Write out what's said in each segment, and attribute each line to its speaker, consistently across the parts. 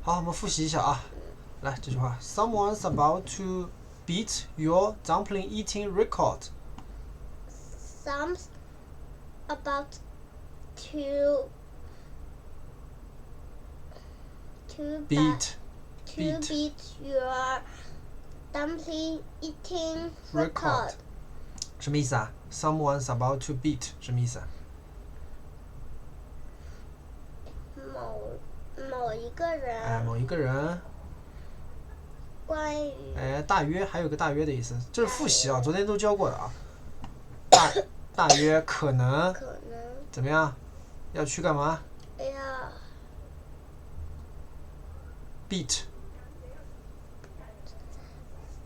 Speaker 1: 好，我们复习一下啊。来，这句话 ：Someone's about to beat your dumpling eating record.
Speaker 2: Some's about to
Speaker 1: beat
Speaker 2: your dumpling eating
Speaker 1: record. 什么意思啊 ？Someone's about to beat 什么意思啊？
Speaker 2: 某一个人。
Speaker 1: 某一个人。
Speaker 2: 关于。
Speaker 1: 大约还有个大约的意思，这是复习啊，昨天都教过的啊。大约可能怎么样？要去干嘛？beat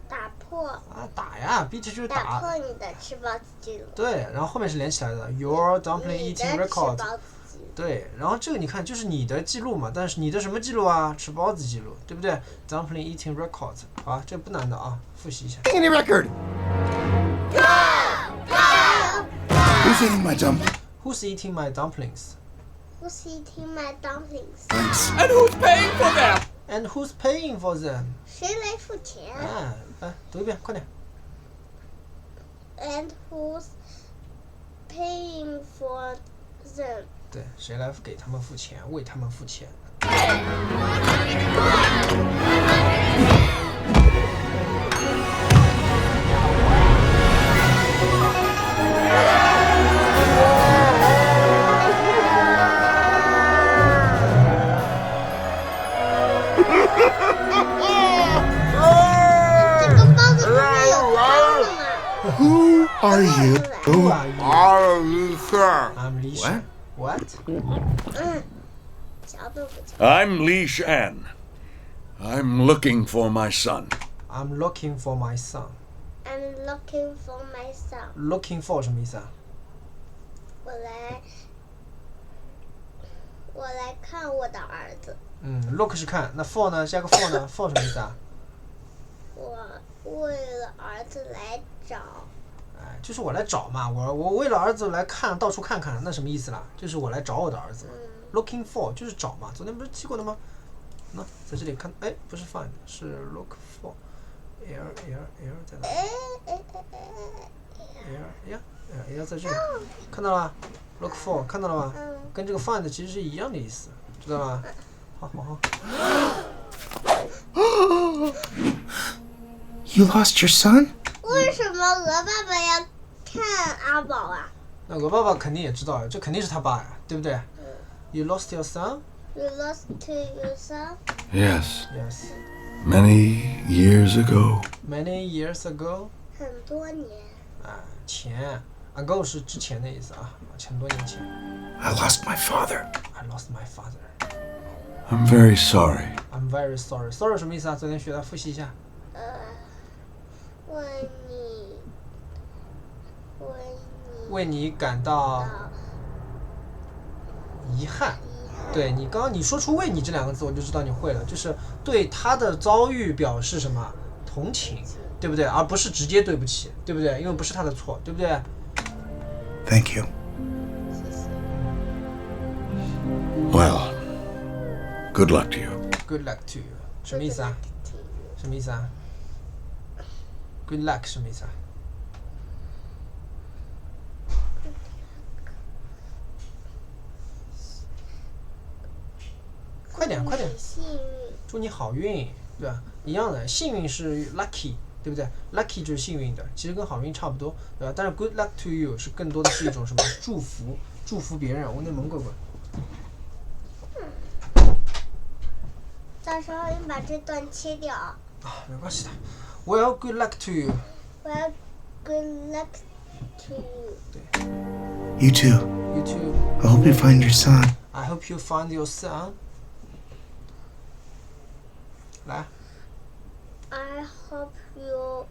Speaker 2: 打破
Speaker 1: 打呀 beat 就是
Speaker 2: 打破你的吃包子记录。
Speaker 1: 对，然后后面是连起来的 your dumpling eating record。
Speaker 2: 记录。
Speaker 1: 对，然后这个你看就是你的记录嘛，但是你的什么记录啊？吃包子记录，对不对 ？dumpling eating record。好，这不难的啊，复习一下。
Speaker 3: Any record. Who's eating my dumplings?
Speaker 1: Who's eating my dumplings?
Speaker 2: Who's eating my dumplings?
Speaker 3: And who's paying for them?
Speaker 1: And who's paying for them?
Speaker 2: 谁来付钱？
Speaker 1: 来读一遍，快点。
Speaker 2: And who's paying for them?
Speaker 1: 对，谁来给他们付钱，为他们付钱？
Speaker 2: 这个包子不是有汤的吗？
Speaker 3: Who are you?
Speaker 1: Who are you?
Speaker 3: I'm
Speaker 1: Li Shan. What?
Speaker 2: 瞧都不瞧。
Speaker 4: I'm Li Shan. I'm looking for my son.
Speaker 1: I'm looking for my son.
Speaker 2: I'm looking for my son.
Speaker 1: Looking for 什么意思啊？
Speaker 2: 我来看我的儿子。
Speaker 1: look 是看，那 for 呢？加个 for 呢 ？for 什么意思啊？
Speaker 2: 我为了儿子来找。
Speaker 1: 就是我来找嘛，我为了儿子来看，到处看看，那什么意思啦？就是我来找我的儿子嘛。Looking for 就是找嘛，昨天不是记过的吗？那在这里看，不是 find， 是 look for。L 在哪 ？L 在这里，看到了 ？Look for 看到了吗？跟这个 find 其实是一样的意思，知道吗？好。
Speaker 3: You lost your son?
Speaker 2: 为什么鹅爸爸要看阿宝啊？
Speaker 1: 那鹅爸爸肯定也知道，这肯定是他爸呀，对不对？You lost your son?
Speaker 2: You lost your son?
Speaker 4: Yes,
Speaker 1: Yes.
Speaker 4: many years ago.
Speaker 1: Many years ago.
Speaker 2: 很多年。
Speaker 1: 前 ago 是之前的意思啊，很多年前。
Speaker 3: I lost my father.
Speaker 1: I lost my father.
Speaker 4: I'm very sorry.
Speaker 1: I'm very sorry. Sorry 什么意思啊？昨天学的，复习一下。为你感到遗憾。对，你刚刚你说出为你这两个字，我就知道你会了，就是对他的遭遇表示什么同情，对不对？而不是直接对不起，对不对？因为不是他的错，对不对？
Speaker 3: Thank you.
Speaker 4: Well, good luck to you.
Speaker 1: Good luck to you. 什么意思啊？什么意思啊 ？Good luck 什么意思啊？快点！
Speaker 2: 幸运。
Speaker 1: 祝你好运，对吧？一样的，幸运是 lucky， 对不对 ？lucky 就是幸运的，其实跟好运差不多，对吧？但是 good luck to you 是更多的是一种什么祝福，祝福别人。我那蒙哥哥。
Speaker 2: 到时候你把这段切掉。
Speaker 1: 没关系的。Well, good luck to you.
Speaker 2: Well, good luck to you.
Speaker 1: 对。
Speaker 3: You too.
Speaker 1: You too.
Speaker 3: I hope you find your son.
Speaker 1: I hope you find your son. 来。
Speaker 2: I hope you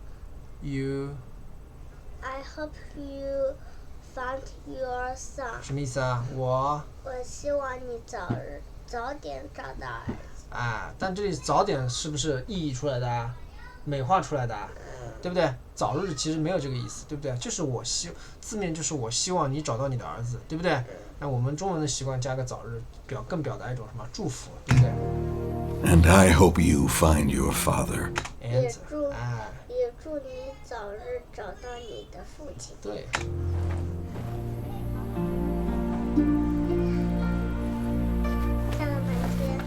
Speaker 2: find your son.
Speaker 1: 什么意思啊？我
Speaker 2: 希望你早点找到儿子。
Speaker 1: 但这里早点是不是意译出来的啊？美化出来的啊？对不对？早日其实没有这个意思，对不对？就是字面就是我希望你找到你的儿子，对不对？那我们中文的习惯加个早日，更表达一种什么祝福，对不对？
Speaker 4: And I hope you find your father.
Speaker 2: 也
Speaker 1: And
Speaker 2: 祝
Speaker 1: 哎，
Speaker 2: 也祝你早日找到你的父亲。
Speaker 1: 对，
Speaker 2: 看了半天，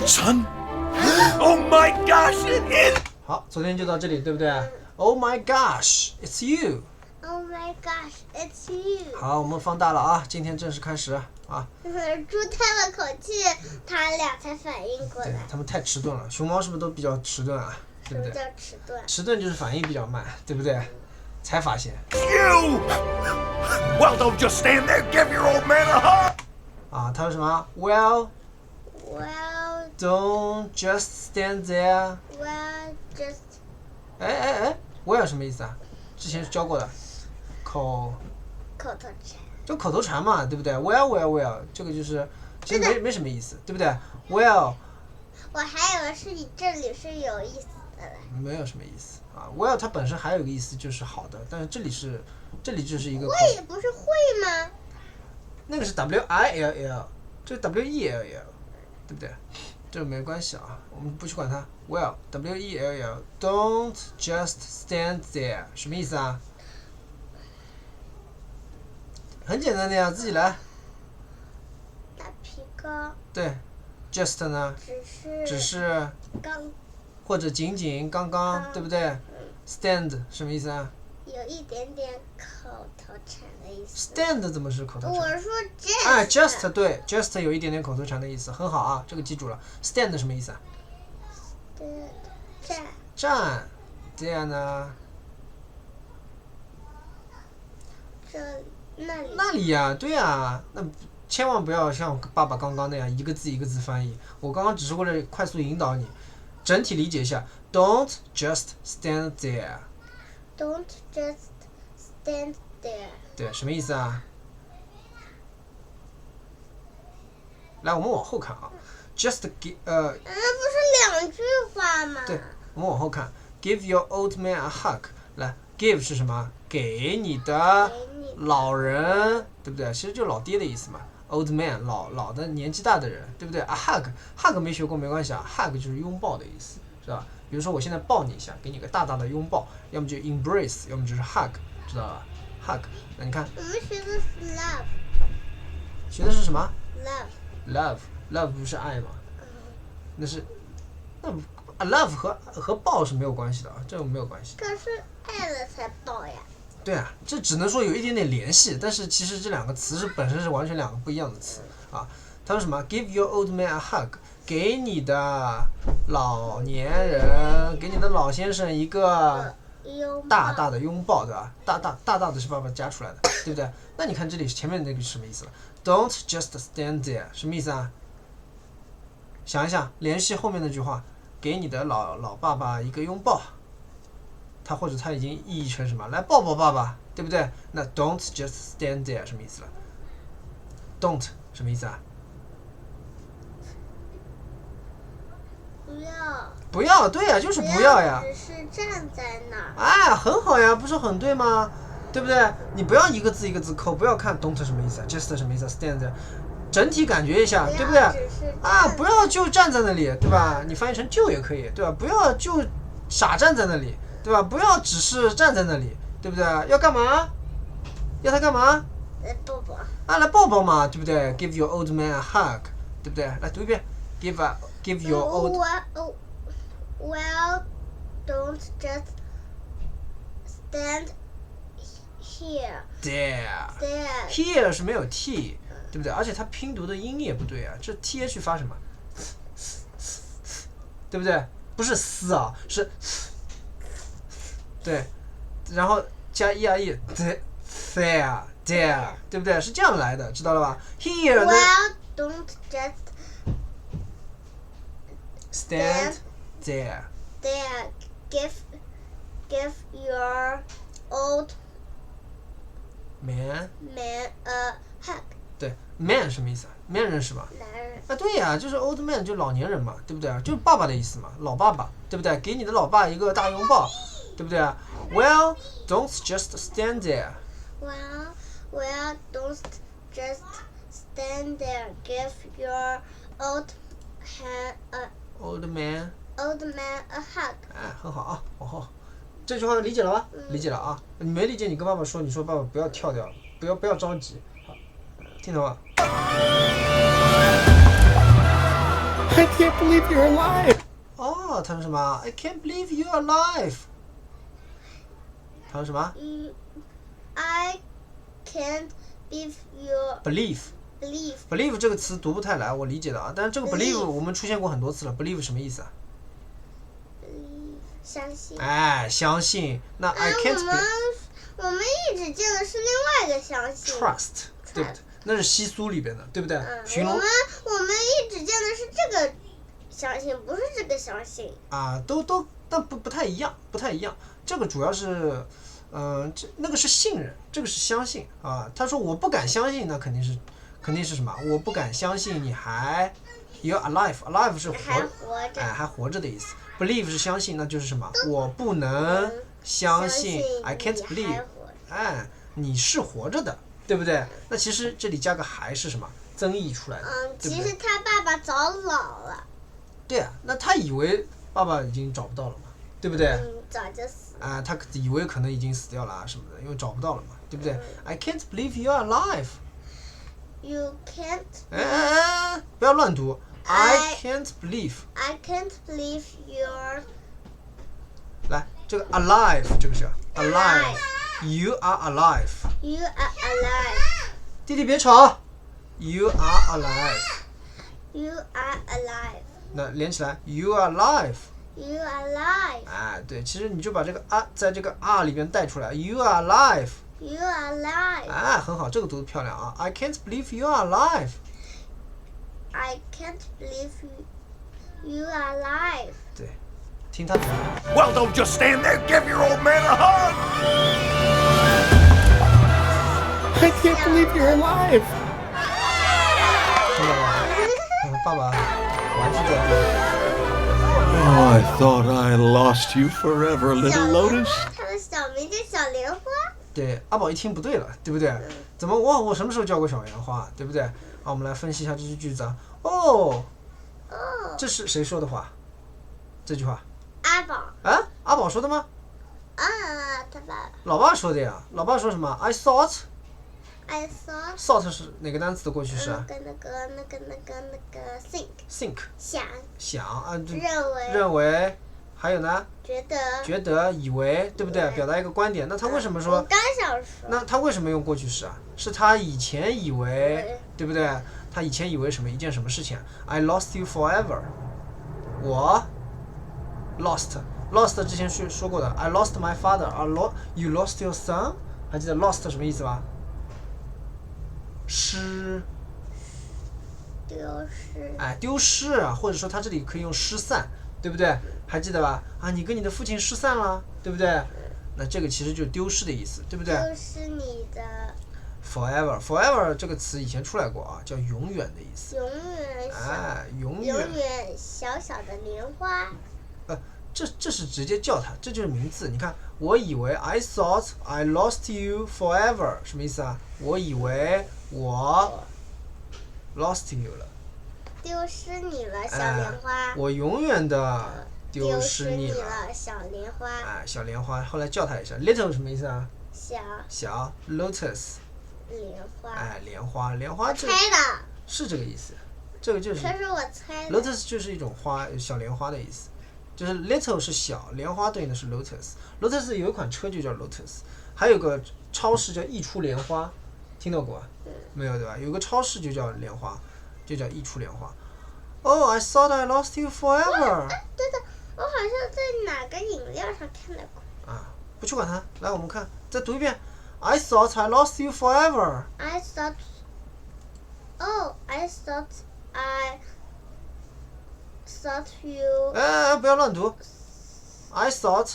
Speaker 4: Son? Oh my gosh, it is!
Speaker 1: 好，昨天就到这里，对不对？Oh my gosh, it's you。
Speaker 2: Oh my gosh, it's you！
Speaker 1: 好，我们放大了啊，今天正式开始啊。
Speaker 2: 猪叹了口气，他俩才反应过
Speaker 1: 对
Speaker 2: 来，
Speaker 1: 他们太迟钝了，熊猫是不是都比较迟钝啊？
Speaker 2: 什么叫
Speaker 1: 对不对？
Speaker 2: 迟钝？
Speaker 1: 迟钝就是反应比较慢，对不对？才发现
Speaker 4: You! Well, don't just stand there. Give your old man a hug.
Speaker 1: 啊，他说什么？Well,
Speaker 2: Well,
Speaker 1: don't just stand there。
Speaker 2: well, just
Speaker 1: 哎，well 什么意思啊？之前教过的，口
Speaker 2: 口头禅。
Speaker 1: 就口头禅嘛，对不对？Well，这个就是其实没什么意思，对不对？Well
Speaker 2: 我还以为是你这里是有意思的嘞。
Speaker 1: 没有什么意思啊。Well 它本身还有一个意思就是好的，但是这里就是一个口
Speaker 2: 会不是会吗？
Speaker 1: 那个是 W-I-L-L， 这个 W-E-L-L， 对不对？这没关系啊，我们不去管它。Well W-E-L-L don't just stand there 什么意思啊？很简单的呀，自己来。
Speaker 2: 打皮高
Speaker 1: 对 ，just 呢，只是
Speaker 2: 刚
Speaker 1: 或者仅仅刚刚，对不对？stand 什么意思啊
Speaker 2: 有一点点口头禅的意思。
Speaker 1: ？stand 怎么是口头禅？
Speaker 2: 我说 just。
Speaker 1: 哎，just 对，just 有一点点口头禅的意思，很好啊，这个记住了。stand 什么意思啊？
Speaker 2: 站
Speaker 1: 站，这样呢？
Speaker 2: 这那里
Speaker 1: 那里呀，对呀，那千万不要像爸爸刚刚那样一个字一个字翻译。我刚刚只是为了快速引导你，整体理解一下。Don't just stand there。
Speaker 2: Don't just stand there。
Speaker 1: 对，什么意思啊？来，我们往后看啊。Just give
Speaker 2: 那不是两句话吗？
Speaker 1: 对，我们往后看。Give your old man a hug。来 ，give 是什么？给你的
Speaker 2: 给你
Speaker 1: 老人，对不对？其实就老爹的意思嘛。Old man 老的年纪大的人，对不对？A hug 没学过没关系啊 ，hug 就是拥抱的意思，知道吧？比如说我现在抱你一下，给你个大大的拥抱，要么就 embrace， 要么就是 hug， 知道吧 ？hug， 那你看
Speaker 2: 我们学的是 love
Speaker 1: 学的是什么
Speaker 2: love。
Speaker 1: ？love 不是爱吗？那是那love 和抱是没有关系的啊，这个没有关系。
Speaker 2: 可是爱了才抱呀。
Speaker 1: 对啊，这只能说有一点点联系，但是其实这两个词本身是完全两个不一样的词啊。他说什么 ？Give your old man a hug， 给你的老年人，给你的老先生一个
Speaker 2: 拥抱
Speaker 1: 大大的拥抱，对吧？大的是爸爸加出来的，对不对？那你看这里前面那个是什么意思了 ？Don't just stand there， 什么意思啊？想一想，联系后面那句话，给你的老爸爸一个拥抱。他或者他已经意译成什么？来抱抱爸爸，对不对？那 don't just stand there 什么意思了 ？don't 什么意思啊？
Speaker 2: 不要。
Speaker 1: 不要，对呀，就是不要呀。
Speaker 2: 只是站在那儿。
Speaker 1: 哎，很好呀，不是很对吗？对不对？你不要一个字一个字抠，不要看 don't 什么意思 ，just 什么意思 ，stand there， 整体感觉一下，对不对？啊，不要就站在那里，对吧？你翻译成就也可以，对吧？不要就傻站在那里，对吧？不要只是站在那里，对不对？要干嘛？要他干嘛？
Speaker 2: 来抱抱。
Speaker 1: 啊，来抱抱嘛，对不对 ？Give your old man a hug， 对不对？来读一遍 ，give your old。Well,
Speaker 2: don't just stand here.
Speaker 1: there
Speaker 2: There.
Speaker 1: here 是没有 t， 对不对？而且它拼读的音也不对啊，这 th 发什么？对不对？不是嘶啊，是对，然后加 e-r-e there，对不对？是这样来的，知道了吧 ？Here 呢
Speaker 2: Well, don't just
Speaker 1: stand there。
Speaker 2: there. Give your old
Speaker 1: man
Speaker 2: man a hug.
Speaker 1: 对 man 什么意思啊 ？man 认识吧？
Speaker 2: 男人。
Speaker 1: 啊，对呀，就是 old man， 就老年人嘛，对不对？就是爸爸的意思嘛，老爸爸，对不对？给你的老爸一个大拥抱，对不对？Well, don't just stand there.
Speaker 2: Well, don't just stand there, give your old
Speaker 1: Old man，
Speaker 2: a hug.
Speaker 1: 哎，很好啊，往后。这句话理解了吧？理解了啊。你没理解，你跟爸爸说，你说爸爸不要跳掉，不要着急，好，听懂吗？
Speaker 3: I can't believe you're alive.
Speaker 1: 哦，他说什么 ？I can't believe you're alive。他说什么
Speaker 2: I can't believe you
Speaker 1: ？Believe。
Speaker 2: believe.
Speaker 1: believe 这个词读不太来，我理解的啊。但是这个 believe
Speaker 2: Believe
Speaker 1: 我们出现过很多次了。believe 什么意思啊？
Speaker 2: 相信。
Speaker 1: 哎，相信。那 I can't
Speaker 2: 我们一直见的是另外一个相信。
Speaker 1: trust， 对不对？那是西苏里边的，对不对？寻龙
Speaker 2: 我们一直见的是这个相信，不是这个相信。
Speaker 1: 啊，但不太一样，不太一样。这个主要是，那个是信任，这个是相信啊。他说我不敢相信，那肯定是什么？我不敢相信你还 you're alive 是
Speaker 2: 还活着。
Speaker 1: 哎，还活着的意思。believe 是相信，那就是什么？我不能相信 I can't
Speaker 2: 你
Speaker 1: believe，
Speaker 2: 还活着。
Speaker 1: 哎，你是活着的，对不对？那其实这里加个还是什么？增益出来的，对不对？
Speaker 2: 其实他爸爸早老了。
Speaker 1: 对啊，那他以为爸爸已经找不到了嘛，对不对？
Speaker 2: 早就死了。
Speaker 1: 啊，他以为可能已经死掉了啊什么的，因为找不到了嘛，对不对？I can't believe you're alive。
Speaker 2: You can't.
Speaker 1: 哎，不要乱读。I can't believe。
Speaker 2: I can't believe you're
Speaker 1: 来，这个 alive 这个是 alive。You are alive。
Speaker 2: you are alive.
Speaker 1: 弟弟别吵。You are alive。
Speaker 2: You are alive.
Speaker 1: 那连起来 ，You are alive。
Speaker 2: You are alive.
Speaker 1: 哎，对，其实你就把这个在这个 are 里边带出来 ，You are alive。
Speaker 2: You are alive.
Speaker 1: 哎，很好，这个读得漂亮啊。I can't believe you are alive。
Speaker 2: I can't believe you are alive.
Speaker 1: 对，听他的。
Speaker 4: Well, don't just stand there. Give your old man a hug.
Speaker 3: I can't believe you're alive.
Speaker 1: 听到吧？爸爸，玩具在这。
Speaker 3: Oh, I thought I lost you forever, little Lotus.
Speaker 2: 他的小名叫小莲花。
Speaker 1: 对，阿宝一听不对了，对不对？怎么我什么时候教过小莲花，对不对？好，我们来分析一下这句句子啊。哦，这是谁说的话？这句话
Speaker 2: 阿宝。
Speaker 1: 啊？阿宝说的吗？
Speaker 2: 他爸。
Speaker 1: 老爸说的呀。老爸说什么 ？I thought。
Speaker 2: I saw.
Speaker 1: thought 是哪个单词的过去式啊
Speaker 2: 那个 think.
Speaker 1: ？think 想啊，
Speaker 2: 认为。
Speaker 1: 认为，还有呢？
Speaker 2: 觉得。
Speaker 1: 以为，对不对？表达一个观点。那他为什么
Speaker 2: 我
Speaker 1: 说？
Speaker 2: 刚想说。
Speaker 1: 那他为什么用过去式啊？是他以前以为，对不对？他以前以为一件什么事情 ？I lost you forever。我 lost 之前说过的 ，I lost my father。You lost your son。还记得 lost 什么意思吧？丢失啊，或者说他这里可以用失散，对不对？还记得吧？啊，你跟你的父亲失散了，对不对？那这个其实就是丢失的意思，对不对？
Speaker 2: 丢失你的。
Speaker 1: Forever 这个词以前出来过啊，叫永远的意思。
Speaker 2: 永远。
Speaker 1: 哎，永
Speaker 2: 远小小的莲花。
Speaker 1: 这是直接叫它，这就是名字。你看，我以为 I thought I lost you forever， 什么意思啊？我以为我 lost you 了，
Speaker 2: 丢失你了，小莲花。
Speaker 1: 我永远的丢失你
Speaker 2: 了，小莲花。
Speaker 1: 哎，小莲花，后来叫它一声 little 什么意思啊？小 lotus。
Speaker 2: 莲花。
Speaker 1: 哎，莲花这。
Speaker 2: 猜的。
Speaker 1: 是这个意思，这个就是。
Speaker 2: 可是我猜的。
Speaker 1: lotus 就是一种花，小莲花的意思。就是 little 是小，莲花对应的是 lotus。lotus 有一款车就叫 lotus， 还有个超市叫益出莲花，听到过？没有对吧？有个超市就叫莲花，就叫益出莲花。Oh, I thought I lost you forever。
Speaker 2: 对的，我好像在哪个饮料上看到过。
Speaker 1: 啊，不去管它，来我们看，再读一遍。I thought I lost you forever。
Speaker 2: I thought you.
Speaker 1: 哎，不要乱读。I thought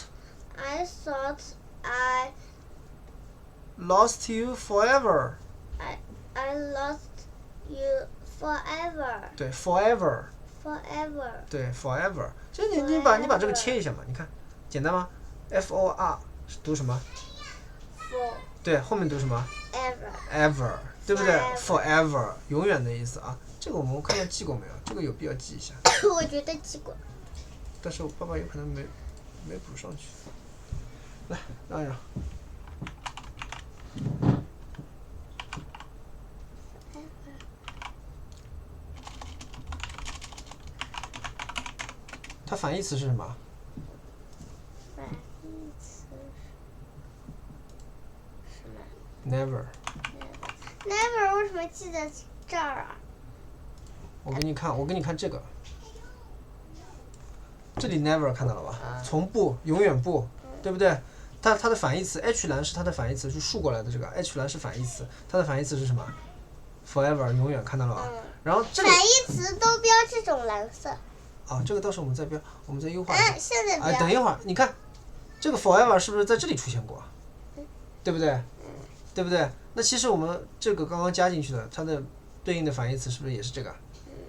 Speaker 2: I
Speaker 1: lost you forever。
Speaker 2: I lost you forever.
Speaker 1: 对 ，forever。对 ，forever。这你把这个切一下嘛，你看，简单吗 ？for 读什么？
Speaker 2: For.
Speaker 1: 对，后面读什么
Speaker 2: ？ever。
Speaker 1: 对不对
Speaker 2: Forever
Speaker 1: ？Forever 永远的意思啊。这个我们看看记过没有？这个有必要记一下，
Speaker 2: 我觉得记过。
Speaker 1: 但是我爸爸有可能没补上去。来，让一让。它反义词是什么
Speaker 2: 反义词什么
Speaker 1: ？Never。
Speaker 2: ？Never 为什么记在这儿啊？
Speaker 1: 我给你看这个，这里 never 看到了吧？从不，永远不，对不对？它的反义词 H 栏是它的反义词，是竖过来的这个 H 栏是反义词，它的反义词是什么 ？Forever 永远看到了吧？然后这里
Speaker 2: 反义词都标这种蓝色。
Speaker 1: 啊，这个到时候我们再标，我们再优化一下。
Speaker 2: 现在标。
Speaker 1: 哎，等一会儿，你看这个 forever 是不是在这里出现过？对不对？对不对？那其实我们这个刚刚加进去的，它的对应的反义词是不是也是这个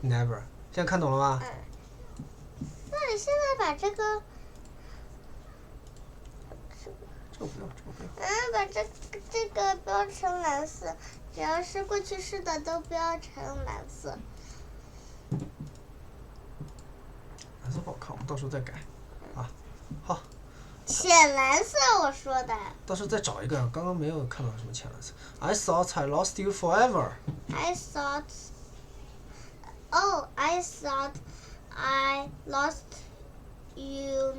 Speaker 1: never？ 现在看懂了吗？
Speaker 2: 那你现在把这个，
Speaker 1: 这个不用，这个不用。
Speaker 2: 把这个标成蓝色，只要是过去式的都标成蓝色。
Speaker 1: 蓝色不好看，我们到时候再改。啊，好，
Speaker 2: 浅蓝色我说的。
Speaker 1: 到时候再找一个，刚刚没有看到什么浅蓝色。I thought I lost you forever.
Speaker 2: I thought I lost you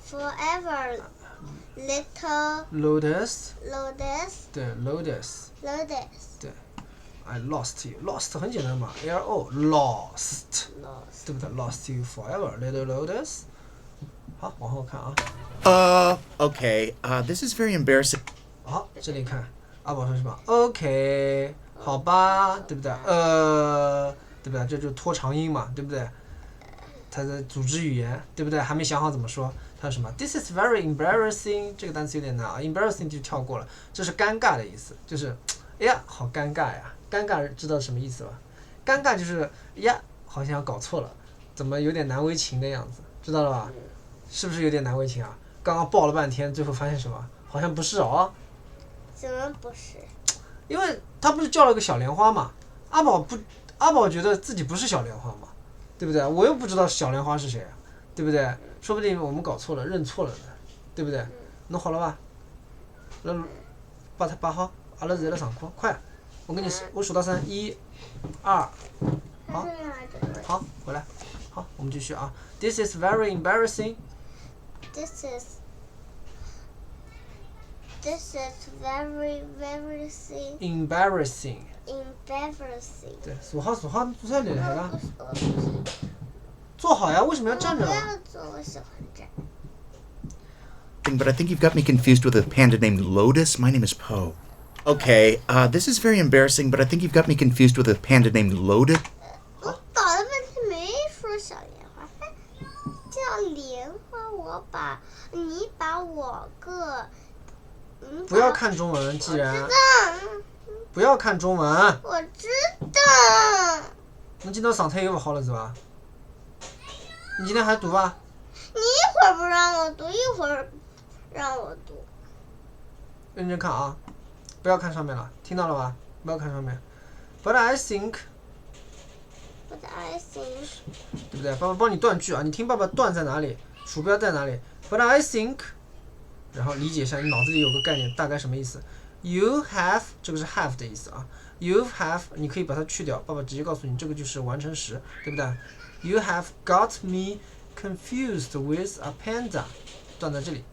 Speaker 2: forever, little
Speaker 1: Lotus，
Speaker 2: Lotus.
Speaker 1: 对 Lotus，
Speaker 2: Lotus.
Speaker 1: 对 I lost you，lost 很简单嘛 ，L-O lost，
Speaker 2: Lost.
Speaker 1: 对不对 ？Lost you forever, little Lotus。好，往后看啊。
Speaker 5: Okay. This is very embarrassing.
Speaker 1: 好，这里看阿宝说什么 ？OK， 好吧，对不对？对不对？这就拖长音嘛，对不对？它的组织语言，对不对？还没想好怎么说。它是什么 ？This is very embarrassing， 这个单词有点难啊 ，embarrassing 就跳过了，这是尴尬的意思，就是哎呀，好尴尬呀！尴尬知道什么意思吧？尴尬就是哎呀，好像搞错了，怎么有点难为情的样子，知道了吧？是不是有点难为情啊？刚刚报了半天，最后发现什么？好像不是哦。
Speaker 2: 怎么不是？
Speaker 1: 因为他不是叫了个小莲花嘛，阿宝觉得自己不是小莲花嘛，对不对？我又不知道小莲花是谁啊，对不对？说不定我们搞错了，认错了呢，对不对？弄好了吧？把好，阿拉现在来上课，快！我数到3，1、2，好，好，回来，好，我们继续啊。This is very embarrassing.
Speaker 2: This is very
Speaker 1: Embarrassing.
Speaker 2: embarrassing.
Speaker 1: 对，数好，做菜厉害了，
Speaker 2: 不是
Speaker 1: 坐好呀，为什么要站着
Speaker 2: 不
Speaker 1: 啊？
Speaker 2: 要做，我喜欢站。
Speaker 5: But I think you've got me confused with a panda named Lotus. My name is Poe. Okay. This is very embarrassing, but I think you've got me confused with a panda named Lotus.
Speaker 2: 我搞了半天没说小莲花，叫莲花。你把我个，
Speaker 1: 不要看中文，既然
Speaker 2: 嗯，
Speaker 1: 不要看中文，
Speaker 2: 我知道。
Speaker 1: 侬今朝状态又不好了是吧？你今天还读吧？
Speaker 2: 你一会儿不让我读，一会儿让我读。
Speaker 1: 认真看啊，不要看上面了，听到了吧？不要看上面。But I think，
Speaker 2: But I think
Speaker 1: 对不对？爸爸帮你断句啊，你听爸爸断在哪里，鼠标在哪里 ？But I think， 然后理解一下，你脑子里有个概念，大概什么意思 ？You have， 这个是 have 的意思啊。You have， 你可以把它去掉，爸爸直接告诉你，这个就是完成时，对不对 ？You have got me confused with a panda， 断在这里。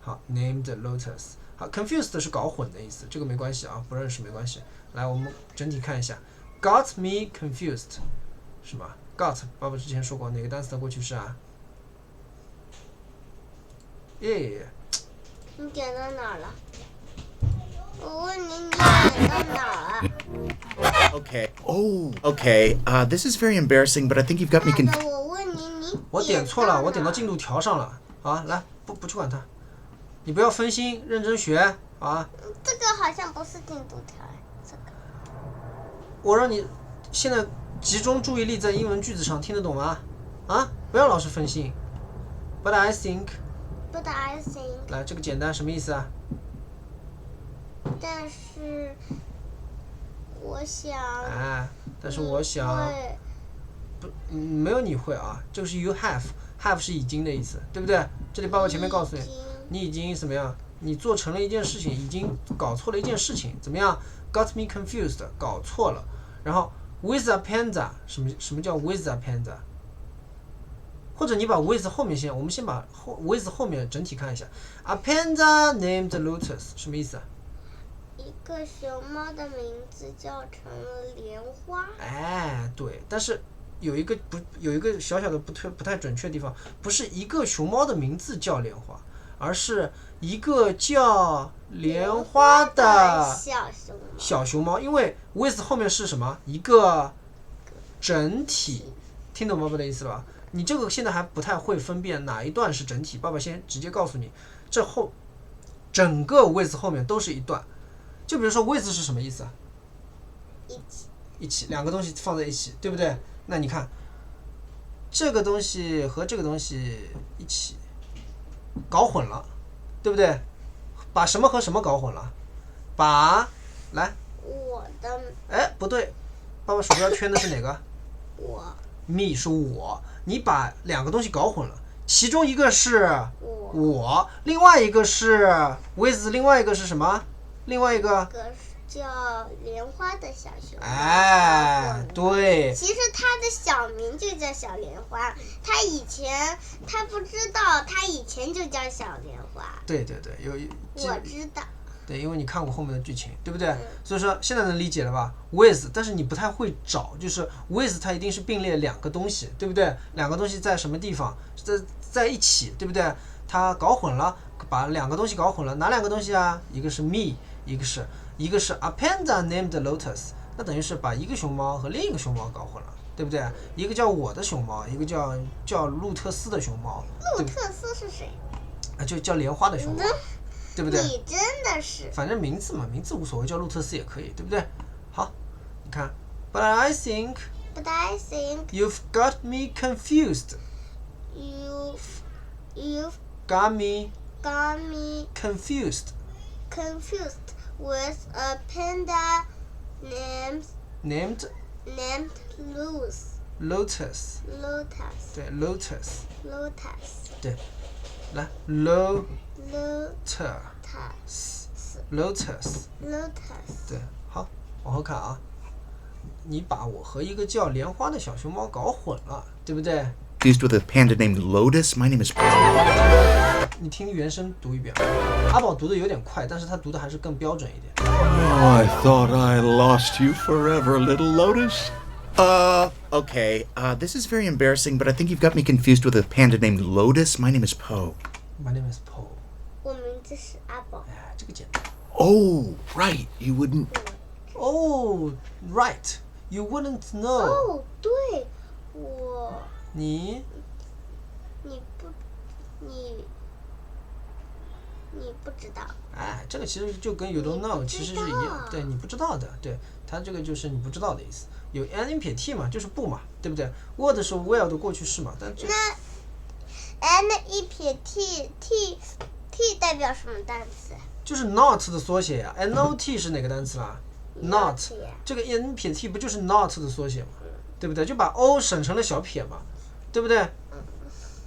Speaker 1: 好 ，named Lotus。好 ，confused 是搞混的意思，这个没关系啊，不认识没关系。来，我们整体看一下 ，got me confused， 是吧 ？got， 爸爸之前说过哪个单词的过去式啊？耶，
Speaker 2: 你点到哪儿了？我问你，你点到哪儿了？
Speaker 5: Okay. Oh. Okay. This is very embarrassing, but I think you've got me
Speaker 2: 那
Speaker 5: confused.
Speaker 2: 我问你，你
Speaker 1: 我点错了，我点到
Speaker 2: 进。
Speaker 1: 进度条上了。啊，来，不去管它，你不要分心，认真学啊！
Speaker 2: 这个好像不是进度条哎，这个。
Speaker 1: 我让你现在集中注意力在英文句子上，听得懂吗？啊，不要老是分心。But I think，
Speaker 2: But I think，
Speaker 1: 来，这个简单什么意思啊？
Speaker 2: 但是我想。
Speaker 1: 哎，但是我想
Speaker 2: 会
Speaker 1: 没有你会啊，这个是 you have 是已经的意思，对不对？这里爸爸前面告诉你，你已经怎么样？你做成了一件事情，已经搞错了一件事情，怎么样 ？Got me confused， 搞错了。然后 with a panda， 什么叫 with a panda？ 或者你把 with 后面先，我们先把with 后面整体看一下。A panda named Lotus 什么意思啊？
Speaker 2: 一个熊猫的名字叫成了莲花。
Speaker 1: 哎，对，但是有一个小小的不太准确的地方，不是一个熊猫的名字叫莲花，而是一个叫莲花的小熊猫。因为 with 后面是什么？一个整体，听懂爸爸的意思了吧？你这个现在还不太会分辨哪一段是整体，爸爸先直接告诉你，这整个 with 后面都是一段。就比如说 with 是什么意思啊？一起，两个东西放在一起，对不对？那你看，这个东西和这个东西一起搞混了，对不对？把什么和什么搞混了？来，
Speaker 2: 我的。
Speaker 1: 哎，不对，爸爸鼠标圈的是哪个？
Speaker 2: 我。
Speaker 1: me 是我，你把两个东西搞混了，其中一个是我，另外一个是 with， 另外一个是什么？另外一个
Speaker 2: 叫莲花的小熊猫。
Speaker 1: 哎，对。
Speaker 2: 其实它的小名就叫小莲花，他不知道，他以前就叫小莲花。
Speaker 1: 对，
Speaker 2: 我知道。
Speaker 1: 对，因为你看过后面的剧情，对不对？所以说现在能理解了吧 ？with， 但是你不太会找，就是 with 它一定是并列两个东西，对不对？两个东西在什么地方？在一起，对不对？它搞混了，把两个东西搞混了，哪两个东西啊？一个是 me， 一个是 a panda named Lotus， 那等于是把一个熊猫和另一个熊猫搞混了，对不对？一个叫我的熊猫，一个叫路特斯的熊猫。
Speaker 2: 路特斯是谁？
Speaker 1: 就叫莲花的熊猫。对不对？
Speaker 2: 你真的是，
Speaker 1: 反正名字嘛，名字无所谓，叫路特斯也可以，对不对？好，你看 ，But I think you've got me confused.
Speaker 2: You've
Speaker 1: got me
Speaker 2: confused with a panda named
Speaker 1: Lotus. 对 ，Lotus. 对，来 Lotus， 对，好，往后看啊，你把我和一个叫莲花的小熊猫搞混了，对不对？
Speaker 5: Confused with a panda named Lotus. My name is.
Speaker 1: 你听原声读一遍，阿宝读的有点快，但是他读的还是更标准一点。
Speaker 3: Oh, I thought I lost you forever, little Lotus.
Speaker 5: Okay. This is very embarrassing, but I think you've got me confused with a panda named Lotus. My name is Poe.
Speaker 1: My name is Poe.
Speaker 2: 我名字是阿宝。
Speaker 1: 哎，这个简单。
Speaker 3: Oh, right. You wouldn't.
Speaker 1: Oh, right. You wouldn't know.
Speaker 2: 哦，对，
Speaker 1: 你
Speaker 2: 不知道。
Speaker 1: 哎，这个其实就跟 you don't know 其实是一样，对，你不知道的，对，它这个就是你不知道的意思。有 an 撇 t 嘛，就是不嘛，对不对 ？would 是 will 的过去式嘛，但这
Speaker 2: 那 n 一撇 t 代表什么单词？
Speaker 1: 就是 not 的缩写呀。not 是哪个单词啦 ？not
Speaker 2: 呀
Speaker 1: 这个 n 撇 t 不就是 not 的缩写嘛？对不对？就把 o 省成了小撇嘛，对不对？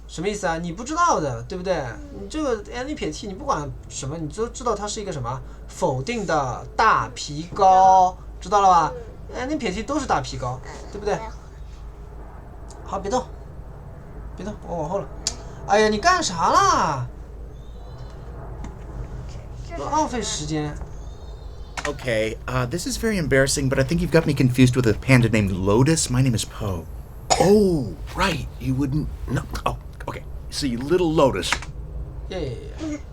Speaker 1: 什么意思啊？你不知道的，对不对？你这个 n 撇 t 你不管什么，你都知道它是一个什么否定的大皮膏，知道了吧？n 撇 t 都是大皮膏，对不对？好，别动，我往后了。哎呀，你干啥啦？浪费时间。
Speaker 5: Okay. This is very embarrassing, but I think you've got me confused with a panda named Lotus. My name is Poe.
Speaker 3: Oh, right. You wouldn't. No. Oh, okay. See, little Lotus.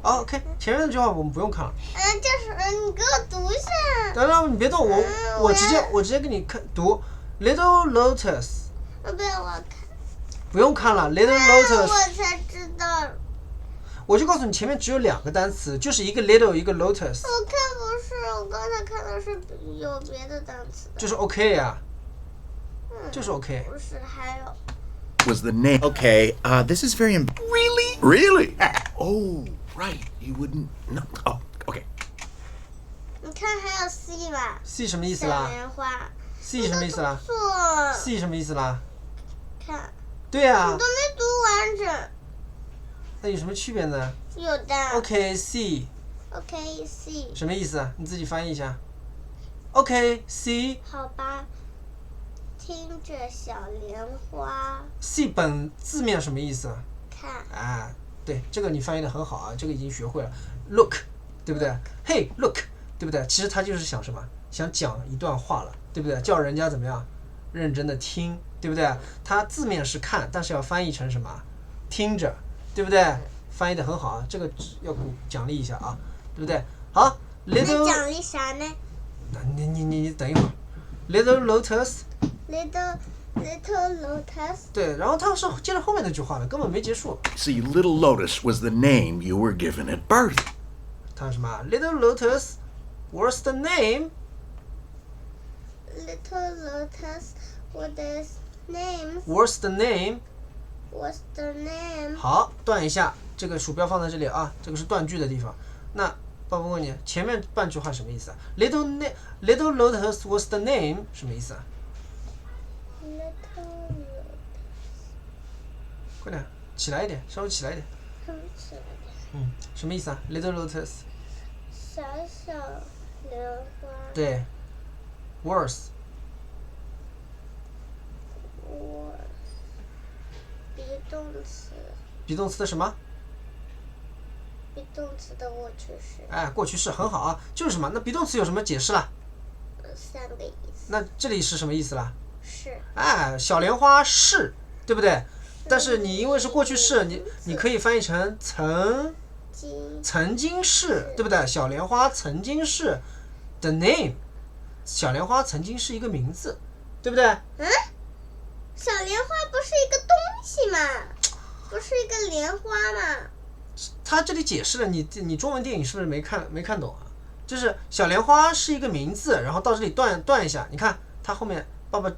Speaker 1: 好 ，OK， 前面那句话我们不用看了。
Speaker 2: 就是你给我读一下。
Speaker 1: 等，你别动，我直接给你看读 Little Lotus。
Speaker 2: 不要我看。
Speaker 1: 不用看了 ，Little Lotus。
Speaker 2: 我才知道。
Speaker 1: 我就告诉你，前面只有两个单词，就是一个 little， 一个 lotus。
Speaker 2: 我看不是，我刚才看的是有别的单词的。
Speaker 1: 就是 OK 呀、就是 OK。
Speaker 2: 不是，还有。
Speaker 3: Was the name.
Speaker 5: Okay. This is very.
Speaker 3: Really? Really? Oh, right. You wouldn't. No. Oh, okay.
Speaker 2: 你看看还有 C 吧。
Speaker 1: C 什么意思
Speaker 2: 小
Speaker 1: 啦
Speaker 2: 莲花。
Speaker 1: ？C 什么意思啦
Speaker 2: 错。
Speaker 1: ？C 什么意思啦？
Speaker 2: 看，
Speaker 1: 对啊
Speaker 2: 你都，没读完整。
Speaker 1: 那有什么区别呢
Speaker 2: 有的。
Speaker 1: ？OK，C
Speaker 2: OK C。
Speaker 1: 什么意思？你自己翻译一下。OK，C
Speaker 2: 好吧。听着小莲花，
Speaker 1: C 本字面什么意思？
Speaker 2: 看。
Speaker 1: 啊，对，这个你翻译的很好啊，这个已经学会了。Look， 对不对？Hey look， 对不对？其实他就是想什么？想讲一段话了，对不对？叫人家怎么样认真的听，对不对？他字面是看，但是要翻译成什么？听着，对不对？翻译的很好啊，这个要奖励一下啊，对不对？好
Speaker 2: 那
Speaker 1: ，Little，
Speaker 2: 奖励啥呢
Speaker 1: 你等一会儿，Little Lotus，
Speaker 2: ？Little Lotus。
Speaker 1: 对，然后他是接着后面那句话了，根本没结束。
Speaker 3: See, Little Lotus was the name you were given at birth.
Speaker 1: 他说什么 ？Little Lotus was the name
Speaker 2: Little Lotus. What is name?
Speaker 1: was the name。
Speaker 2: What's the name?
Speaker 1: 好，断一下，这个鼠标放在这里啊，这个是断句的地方。那爸爸问你，前面半句话什么意思啊 ？Little Lotus was the name 什么意思啊？
Speaker 2: Little Lotus.
Speaker 1: 快点，起来一点，稍微起来一点。
Speaker 2: 对不起，
Speaker 1: 什么意思啊 ？Little Lotus，
Speaker 2: 小小莲花。
Speaker 1: 对 ，was
Speaker 2: 我 be 动词
Speaker 1: be 动词的什么？
Speaker 2: ，be 动词的过去式，
Speaker 1: 哎，过去式很好啊，就是什么？那 be 动词有什么解释啦？
Speaker 2: 3个意思。
Speaker 1: 那这里是什么意思啦？
Speaker 2: 是。
Speaker 1: 哎，小莲花是，对不对？但是你因为是过去式，你可以翻译成曾经是，对不对？小莲花曾经是 the name， 小莲花曾经是一个名字，对不对？
Speaker 2: 小莲花不是一个东西吗？不是一个莲花吗？
Speaker 1: 他这里解释了，你中文电影是不是没看懂啊？就是小莲花是一个名字，然后到这里断一下，你看他后面爸爸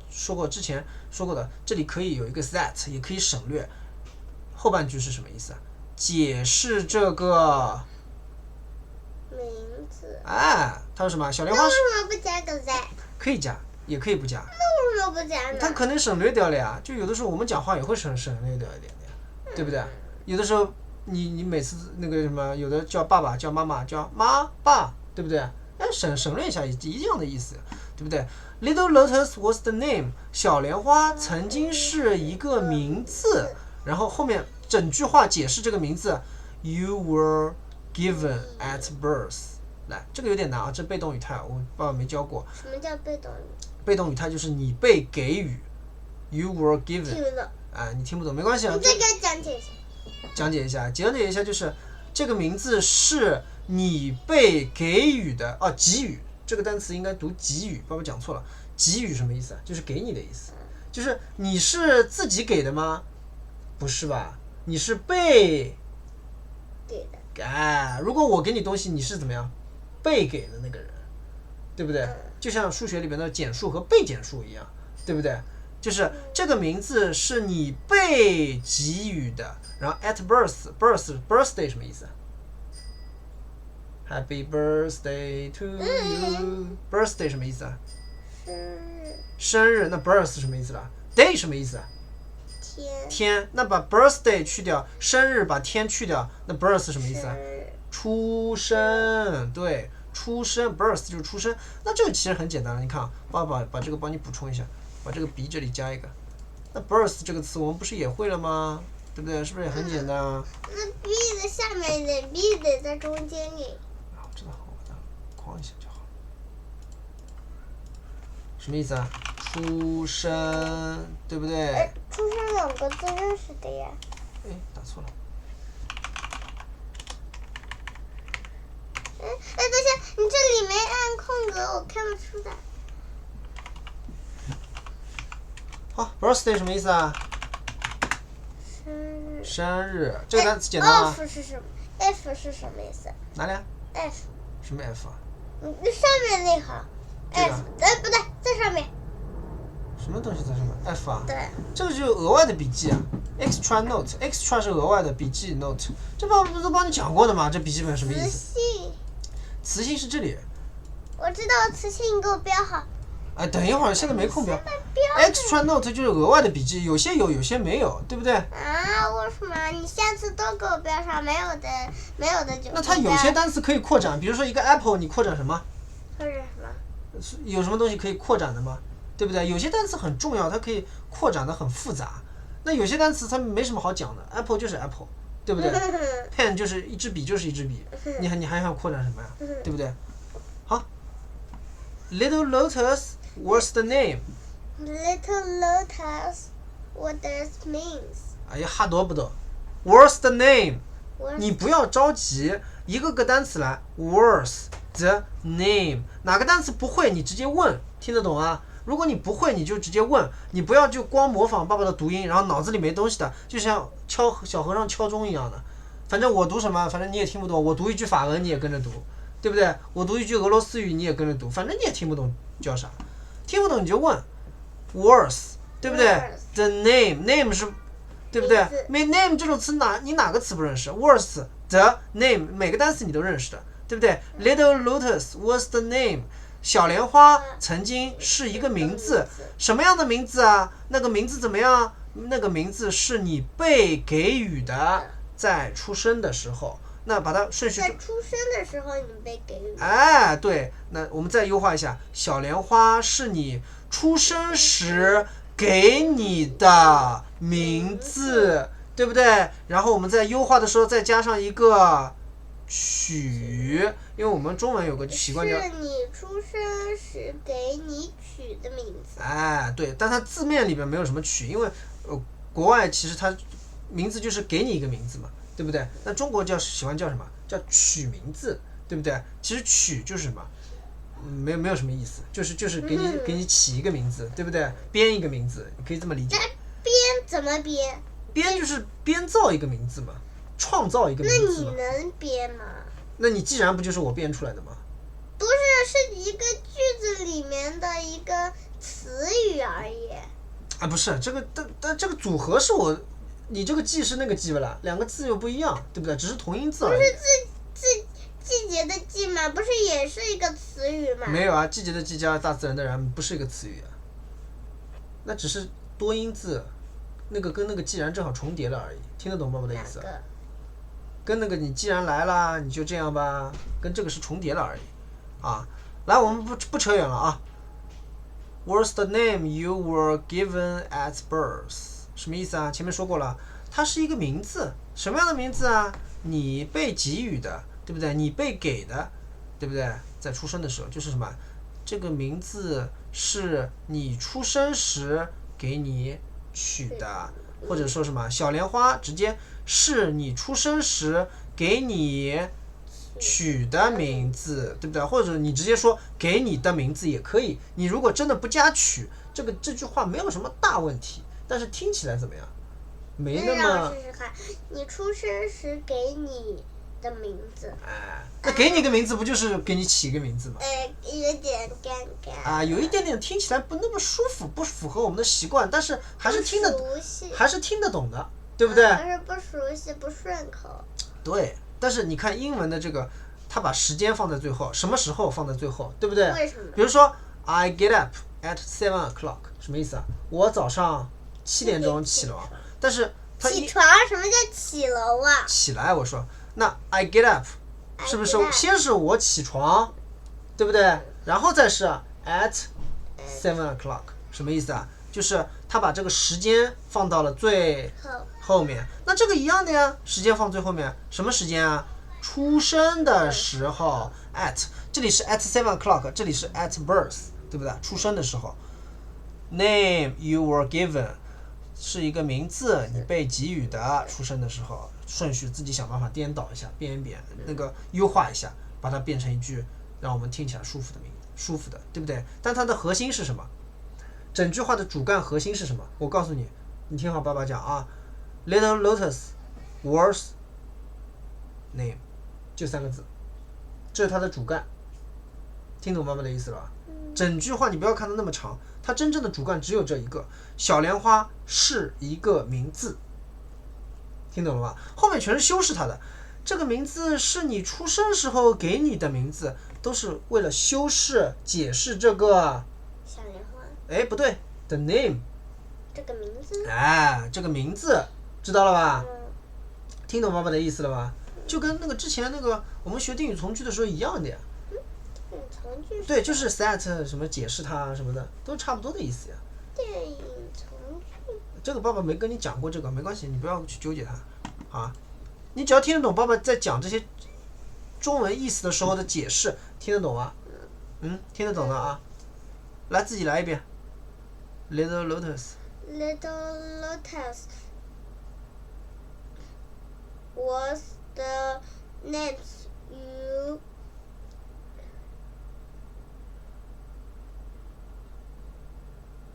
Speaker 1: 之前说过的，这里可以有一个 that， 也可以省略。后半句是什么意思啊？解释这个
Speaker 2: 名字。
Speaker 1: 哎，他说什么？小莲
Speaker 2: 那为
Speaker 1: 花是
Speaker 2: 什么不加个 that？
Speaker 1: 可以加，也可以不加，
Speaker 2: 那为什么不加呢？
Speaker 1: 他可能省略掉了呀。就有的时候我们讲话也会省略掉一点的呀，对不对？有的时候你每次那个什么，有的叫爸爸叫妈妈叫妈爸，对不对？哎，省略一下一样的意思，对不对 ？Little Lotus was the name， 小莲花曾经是一个名字，然后后面整句话解释这个名字 ，You were given at birth。来，这个有点难啊，这被动语态我爸爸没教过。
Speaker 2: 什么叫被动语？
Speaker 1: 被动语态就是你被给予 ，You were
Speaker 2: 听
Speaker 1: given。
Speaker 2: 不懂。
Speaker 1: 哎，你听不懂没关系啊，
Speaker 2: 你再给我讲解一下。
Speaker 1: 讲解一下，就是这个名字是你被给予的啊，给予这个单词应该读给予，爸爸讲错了，给予什么意思啊？就是给你的意思，就是你是自己给的吗？不是吧？你是被
Speaker 2: 给的。
Speaker 1: 哎，如果我给你东西，你是怎么样？被给的那个人，对不对？就像数学里边的减数和被减数一样，对不对？就是这个名字是你被给予的，然后 at birthday 什么意思 ？Happy birthday to you。birthday 什么意思啊？生日。那 birth 什么意思啦 ？day 什么意思啊？天。那把 birthday 去掉，生日把天去掉，那 birth 什么意思啊？出生。对，出生 birth 就是出生。那这个其实很简单了，你看啊，爸爸把这个帮你补充一下。把这个 b 这里加一个，那 birth 这个词我们不是也会了吗？对不对？是不是也很简单啊？
Speaker 2: 那 b 的下面一点 ，b 得在中间给。
Speaker 1: 我知道，我把它框一下就好了。什么意思啊？出生，对不对？
Speaker 2: 哎，出生2个字认识的呀。
Speaker 1: 哎，打错了。
Speaker 2: 哎，等一下，你这里没按空格，我看不出来。
Speaker 1: 好 ，birthday 什么意思啊？
Speaker 2: 生日。
Speaker 1: 生日，这个单词简单吗
Speaker 2: ？F 是什么 ？F 是什么意思
Speaker 1: 哪里啊？
Speaker 2: ？F。
Speaker 1: 什么 F 啊？
Speaker 2: 那上面那行。
Speaker 1: 这个
Speaker 2: F， 哎，不对，在上面。
Speaker 1: 什么东西在上面 ？F 啊？
Speaker 2: 对。
Speaker 1: 这个就是额外的笔记啊 ，extra note，extra 是额外的笔记 note， 这爸爸不是都帮你讲过的吗？这笔记本什么意思？
Speaker 2: 词性。
Speaker 1: 词性是这里。
Speaker 2: 我我知道词性，你给我标好。
Speaker 1: 哎，等一会儿，现在没空标。
Speaker 2: 标
Speaker 1: Extra note 就是额外的笔记，有些有，有些没有，对不对？
Speaker 2: 啊？为什么？你下次都给我标上，没有的就。
Speaker 1: 那它有些单词可以扩展，比如说一个 apple， 你扩展什么？
Speaker 2: 或者什么？
Speaker 1: 有什么东西可以扩展的吗？对不对？有些单词很重要，它可以扩展的很复杂。那有些单词它没什么好讲的 ，apple 就是 apple， 对不对？pen 就是一支笔就是一支笔，你还想扩展什么呀？对不对？好 ，Little Lotus, what's the name?
Speaker 2: Little lotus, what does means?
Speaker 1: 哎呀，哈多不多 ，what's the name?
Speaker 2: 我
Speaker 1: 你不要着急，一个个单词来 ，what's the name？ 哪个单词不会，你直接问，听得懂啊？如果你不会，你就直接问，你不要就光模仿爸爸的读音，然后脑子里没东西的，就像敲小和尚敲钟一样的。反正我读什么，反正你也听不懂。我读一句法文，你也跟着读，对不对？我读一句俄罗斯语，你也跟着读，反正你也听不懂叫啥，听不懂你就问 ，words， 对不对
Speaker 2: Words
Speaker 1: ？The name 是，对不对
Speaker 2: 名字
Speaker 1: 没 name 这种词你哪个词不认识 ？words the name 每个单词你都认识的，对不对 ？Little lotus was the name。小莲花曾经是一个名字，什么样的名字啊？那个名字怎么样？那个名字是你被给予的，在出生的时候。那把它顺序
Speaker 2: 在出生的时候你被给予。
Speaker 1: 哎，对，那我们再优化一下，小莲花是你出生时给你的名字，对不对？然后我们在优化的时候再加上一个取，因为我们中文有个习惯叫，
Speaker 2: 是你出生时给你取的名字。
Speaker 1: 哎，对，但它字面里边没有什么取，因为国外其实它名字就是给你一个名字嘛，对不对？那中国喜欢叫什么？叫取名字，对不对？其实取就是什么？没有什么意思，就是给你起一个名字，对不对？编一个名字，你可以这么理解。
Speaker 2: 编怎么编？
Speaker 1: 编就是编造一个名字嘛，创造一个名
Speaker 2: 那
Speaker 1: 字嘛。
Speaker 2: 你能编吗？
Speaker 1: 那你既然不就是我编出来的吗？
Speaker 2: 不是，是一个句子里面的一个词语而已。
Speaker 1: 啊，不是这个，但这个组合是你这个季是那个季不啦？两个字又不一样，对不对？只是同音字而已。
Speaker 2: 不是季节的季吗？不是也是一个词语吗？
Speaker 1: 没有啊，季节的季加大自然的然不是一个词语啊，那只是多音字，那个跟那个既然正好重叠了而已，听得懂爸爸的意思？
Speaker 2: 哪个？
Speaker 1: 跟那个你既然来啦，你就这样吧，跟这个是重叠了而已，啊，来我们不扯远了啊。What's the name you were given at birth？ 什么意思啊？前面说过了，它是一个名字，什么样的名字啊？你被给予的，对不对？你被给的，对不对？在出生的时候就是什么？这个名字是你出生时给你取的，或者说什么小莲花直接是你出生时给你取的名字，对不对？或者你直接说给你的名字也可以。你如果真的不加取，这句话没有什么大问题，但是听起来怎么样？没那
Speaker 2: 让我
Speaker 1: 么
Speaker 2: 试试看，你出生时给你的名字。
Speaker 1: 哎，那给你个名字不就是给你起一个名字吗？
Speaker 2: 有点尴尬。
Speaker 1: 啊，有一点点听起来不那么舒服，不符合我们的习惯，但是还是听得懂的，对不对？
Speaker 2: 可是不熟悉，不顺口。
Speaker 1: 对，但是你看英文的这个，它把时间放在最后，什么时候放在最后，对不对？
Speaker 2: 为什么？
Speaker 1: 比如说 I get up at 7 o'clock， 什么意思啊？我早上7点钟起床，但是它
Speaker 2: 起床？什么叫起楼啊？
Speaker 1: 起来，我说那 I get up 是不是先是我起床，对不对？然后再是 at 7 o'clock， 什么意思啊？就是他把这个时间放到了最后面，那这个一样的呀，时间放最后面，什么时间啊？出生的时候 at， 这里是 at 7 o'clock， 这里是 at birth， 对不对？出生的时候 name you were given 是一个名字，你被给予的，出生的时候顺序自己想办法颠倒一下，变一变，那个优化一下，把它变成一句让我们听起来舒服的，对不对？但它的核心是什么？整句话的主干核心是什么？我告诉你，你听好爸爸讲啊。Little Lotus was name， 就3个字，这是它的主干，听懂妈妈的意思了吧？整句话你不要看它那么长，它真正的主干只有这一个，小莲花是一个名字，听懂了吧？后面全是修饰它的。这个名字是你出生时候给你的名字，都是为了修饰解释这个。
Speaker 2: 小莲花。
Speaker 1: 哎，不对 ，the name。
Speaker 2: 这个名字。
Speaker 1: 哎，这个名字知道了吧？
Speaker 2: 嗯。
Speaker 1: 听懂爸爸的意思了吧？就跟那个之前那个我们学定语从句的时候一样的呀。
Speaker 2: 从句。
Speaker 1: 对，就是 that 什么解释它什么的，都差不多的意思呀。
Speaker 2: 电影从句。
Speaker 1: 这个爸爸没跟你讲过这个，没关系，你不要去纠结它，啊，你只要听得懂爸爸在讲这些中文意思的时候的解释，听得懂吗？听得懂的啊。来，自己来一遍。Little
Speaker 2: Little Lotus was the next you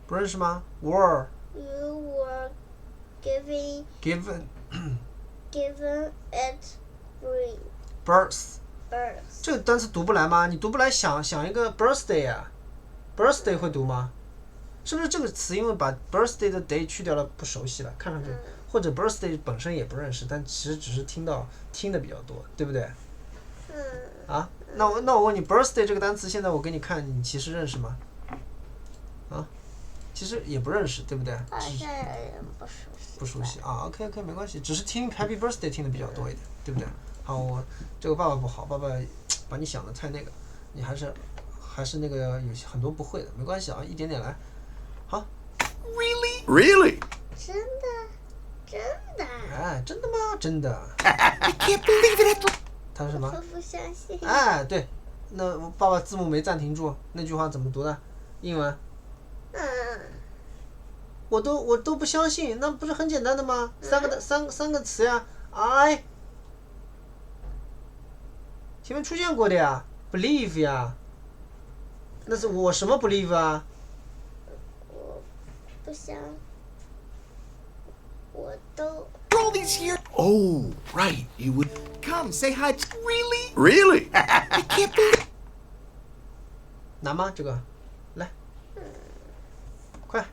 Speaker 1: 不认识吗 ？Were
Speaker 2: were given
Speaker 1: given
Speaker 2: it
Speaker 1: birth。
Speaker 2: birth.
Speaker 1: 这个单词读不来吗？你读不来，想一个 birthday 啊 ，birthday 会读吗？是不是这个词因为把 birthday 的 day 去掉了，不熟悉了，看上去，或者 birthday 本身也不认识，但其实只是听的比较多，对不对？啊，那我问你 birthday 这个单词，现在我给你看，你其实认识吗？啊，其实也不认识，对不对？
Speaker 2: 好像有点不熟悉。
Speaker 1: 不熟悉啊 ，OK， 没关系，只是听 Happy Birthday 听的比较多一点，对不对？好，我这个爸爸不好，爸爸把你想的太那个，你还是那个有很多不会的，没关系啊，一点点来。好。
Speaker 3: Really?
Speaker 2: 真的。
Speaker 1: 哎，真的吗？真的。
Speaker 5: I can't believe it.
Speaker 1: 他说什么？
Speaker 2: 我不相信。
Speaker 1: 哎，对，那爸爸字幕没暂停住，那句话怎么读的？英文？我都不相信，那不是很简单的吗？三个词呀 ，I 前面出现过的呀 ，believe 呀，那是我什么 believe 啊？
Speaker 2: 我不想，我都。
Speaker 5: All these years. Oh, right. You would come say hi. Really?
Speaker 3: Really?
Speaker 5: I can't believe.
Speaker 1: 难吗？这个，来，快。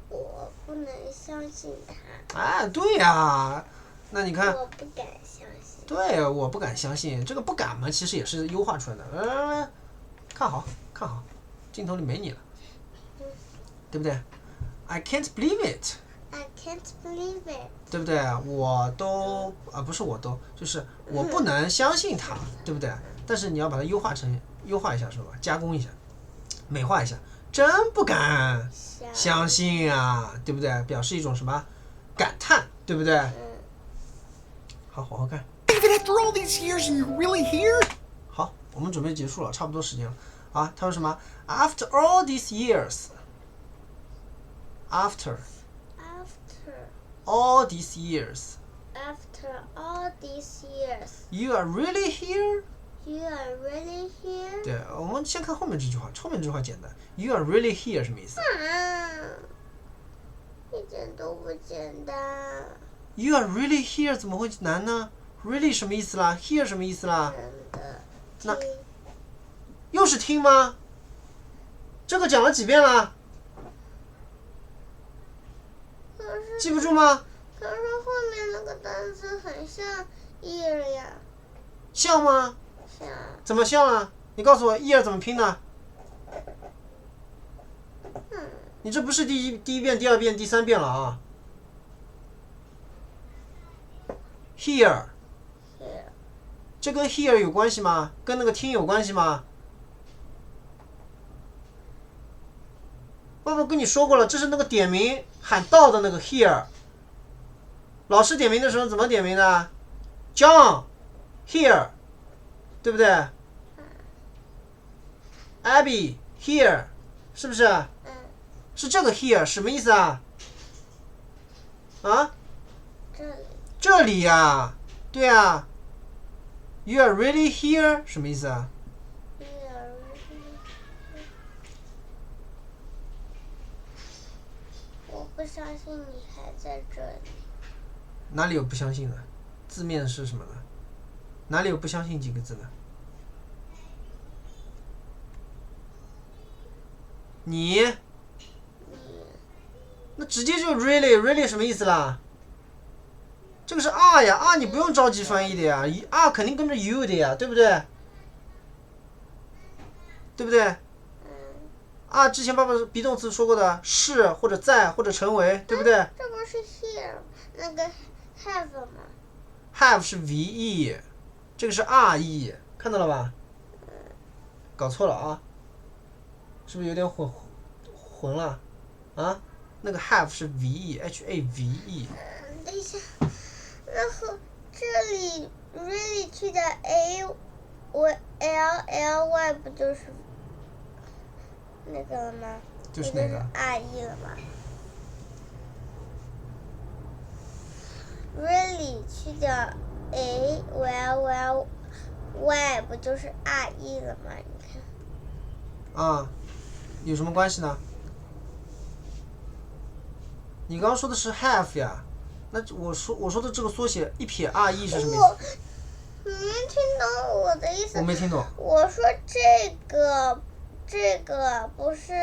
Speaker 2: 我不能相信他。
Speaker 1: 哎，对呀，那你看。
Speaker 2: 我不敢相信。
Speaker 1: 对，我不敢相信，这个不敢嘛，其实也是优化出来的。看好，镜头里没你了，对不对 ？I can't believe it。
Speaker 2: I can't believe it。
Speaker 1: 对不对？不是我都，就是我不能相信它，对不对？但是你要把它优化一下，是吧？加工一下，美化一下，真不敢相信啊，对不对？表示一种什么感叹，对不对？好好看。
Speaker 5: After all these years, and you're really here?
Speaker 1: 好，我们准备结束了，差不多时间了。啊，他说什么 ？After all these years. After all these years.
Speaker 2: After all these years.
Speaker 1: You are really here?
Speaker 2: You are really here?
Speaker 1: 对，我们先看后面这句话，后面这句话简单。You are really here 什么意思？
Speaker 2: 一点都不简单。
Speaker 1: You are really here 怎么会难呢 ？Really 什么意思啦 ？Here 什么意思啦？
Speaker 2: 真的。
Speaker 1: 那又是听吗？这个讲了几遍了？记不住吗？
Speaker 2: 可是后面那个单词很像 ear 呀。
Speaker 1: 像吗？
Speaker 2: 像。
Speaker 1: 怎么像啊？你告诉我 ear 怎么拼的？你这不是第一遍、第二遍、第三遍了啊 ？Here。这跟 here 有关系吗？跟那个听有关系吗？爸爸跟你说过了，这是那个点名喊到的那个 here。老师点名的时候怎么点名的 ？John here， 对不对 ？Abby here， 是不是？是这个 here 什么意思啊？啊？这里呀，对啊。You are really here 什么意思啊？
Speaker 2: 我不相信你还在这里。
Speaker 1: 哪里有不相信的？字面是什么呢？哪里有不相信几个字呢？你？那直接就 really 什么意思啦？这个是 are 呀，are 你不用着急翻译的呀，are 肯定跟着 you 的呀，对不对？对不对？are 之前爸爸 be 动词说过的，是或者在或者成为，对不对
Speaker 2: 这不是 here 那个 have 吗？
Speaker 1: ？have 是 ve， 这个是 re， 看到了吧？搞错了啊，是不是有点混了啊？那个 have 是 ve，have。
Speaker 2: 等一下，然后这里 really 去的 a l l y 不就是那个了吗？
Speaker 1: 就是那个
Speaker 2: re 了吗 ？really 去的 a l y 不就是 re 了吗？你看。
Speaker 1: 啊，有什么关系呢？你刚刚说的是 have 呀，那我说的这个缩写一撇 re 是什么意思？
Speaker 2: 你没听懂我的意思？
Speaker 1: 我没听懂。
Speaker 2: 我说这个不是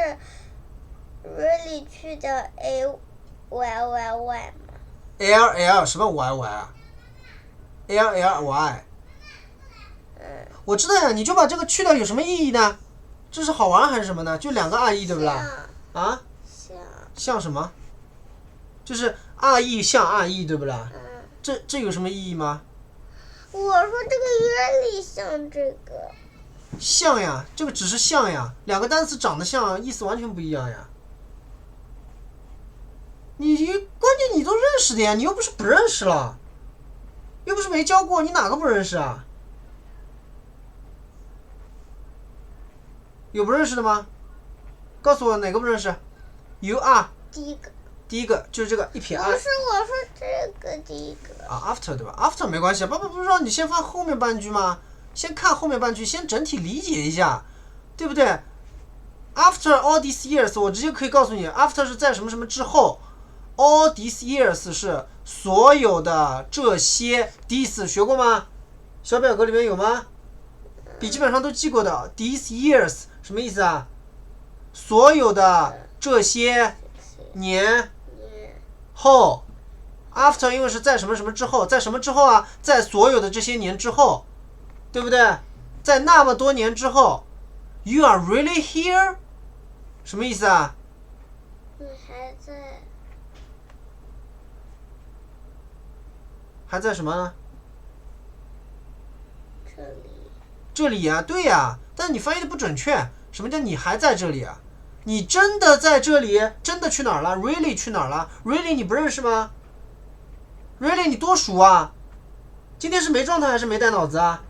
Speaker 2: really 去的 a l y 吗
Speaker 1: ll 什么 yy 啊 ？ll y。我知道呀，你就把这个去掉有什么意义呢？这是好玩还是什么呢？就2个 re 对不啦？啊？像什么？就是 re 像 re 对不啦？这有什么意义吗？
Speaker 2: 我说这个 really 像这个。
Speaker 1: 像呀，这个只是像呀，2个单词长得像，意思完全不一样呀。关键你都认识的呀，你又不是不认识了，又不是没教过，你哪个不认识啊？有不认识的吗？告诉我哪个不认识 ？You are 第一个就是这个一撇 r。
Speaker 2: 不是，我说这个第一个。
Speaker 1: 啊 ，after 对吧 ？after 没关系，爸爸不是让你先翻后面半句吗？先看后面半句，先整体理解一下，对不对 ？After all these years， 我直接可以告诉你 ，after 是在什么什么之后 ，all these years 是所有的这些 these 学过吗？小表格里面有吗？笔记本上都记过的 these years 什么意思啊？所有的这些年后 ，after 因为是在什么什么之后，在什么之后啊？在所有的这些年之后，对不对？在那么多年之后 ，You are really here， 什么意思啊？
Speaker 2: 你还在。
Speaker 1: 还在什么呢？
Speaker 2: 这里。
Speaker 1: 这里呀，对呀，但是你翻译的不准确。什么叫你还在这里啊？你真的在这里？真的去哪儿了 ？Really 去哪儿了 ？Really 你不认识吗 ？Really 你多数啊？今天是没状态还是没带脑子啊？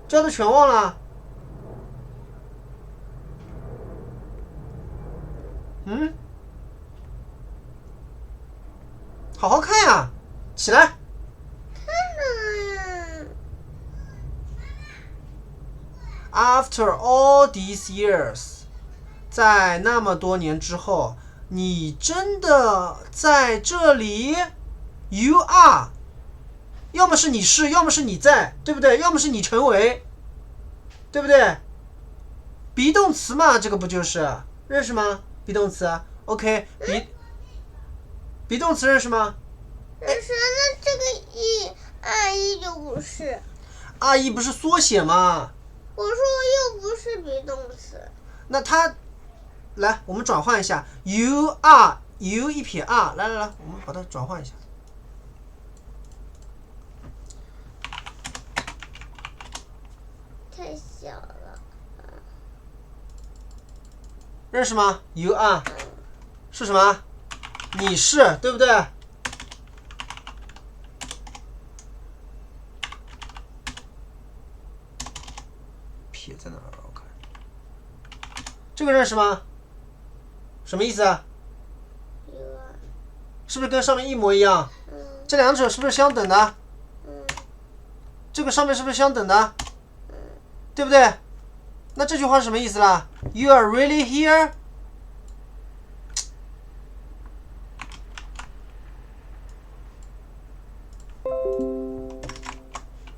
Speaker 1: 教的全忘了？嗯？好好看呀，起来。After all these years， 在那么多年之后，你真的在这里 ？You are， 要么是你是，要么是你在，对不对？要么是你成为，对不对？be 动词嘛，这个不就是认识吗 ？be 动词 ，OK，be 动词认识吗？
Speaker 2: 认识，那这个re 就不是。
Speaker 1: re 不是缩写吗？
Speaker 2: 我说又不是 be 动词。
Speaker 1: 那它，来，我们转换一下 ，you are you 一撇 r， 来，我们把它转换一下。
Speaker 2: 太小了。
Speaker 1: 认识吗 ？you are 是什么？你是，对不对？撇在哪儿？我看这个认识吗？什么意思啊？是不是跟上面一模一样？这两者是不是相等的？这个上面是不是相等的？对不对？那这句话是什么意思啦 ？You are really here？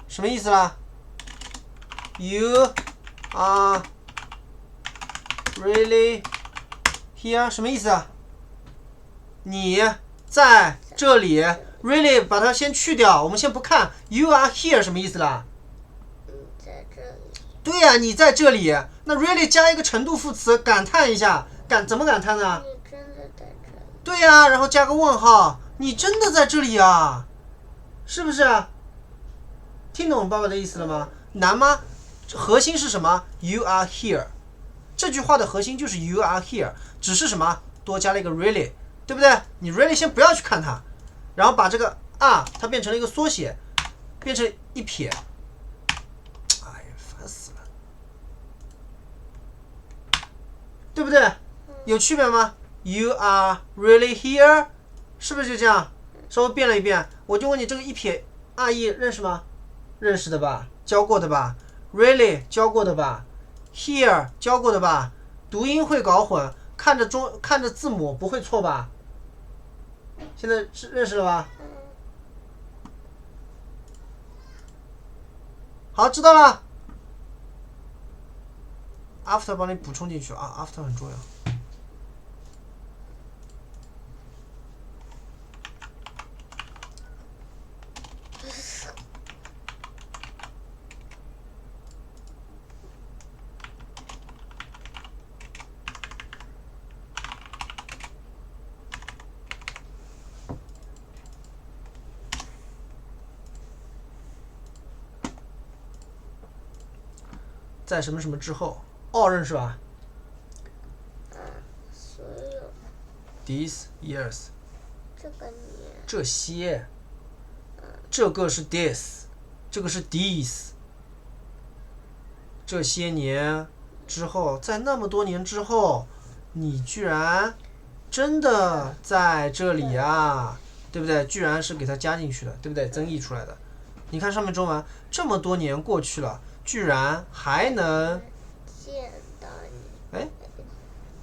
Speaker 1: 什么意思啦 ？You are really here？ 什么意思啊？你在这里 really 把它先去掉，我们先不看 you are here 什么意思啦？
Speaker 2: 在这里。
Speaker 1: 对呀、你在这里，那 really 加一个程度副词，感叹一下，怎么感叹呢？
Speaker 2: 你真的在这里。
Speaker 1: 对呀、然后加个问号，你真的在这里啊？是不是？听懂爸爸的意思了吗？难吗？核心是什么 ？You are here。这句话的核心就是 you are here， 只是什么？多加了一个 really， 对不对？你 really 先不要去看它，然后把这个啊，它变成了一个缩写，变成一撇。哎呀，烦死了，对不对？有区别吗 ？You are really here， 是不是就这样？稍微变了一变，我就问你，这个一撇 re 认识吗？认识的吧，教过的吧 ？Really 教过的吧 ？Here 教过的吧？读音会搞混，看着字母不会错吧？现在是认识了吧？好，知道了。After 帮你补充进去啊 ，After 很重要。在什么什么之后，认识吧
Speaker 2: 所有
Speaker 1: ？These years，
Speaker 2: 这个年。
Speaker 1: 这些，这个是 this， 这个是 these。这些年之后，在那么多年之后，你居然真的在这里啊，对不对？居然是给它加进去的，对不对？增益出来的。你看上面中文，这么多年过去了。居然还能
Speaker 2: 见到你，
Speaker 1: 哎，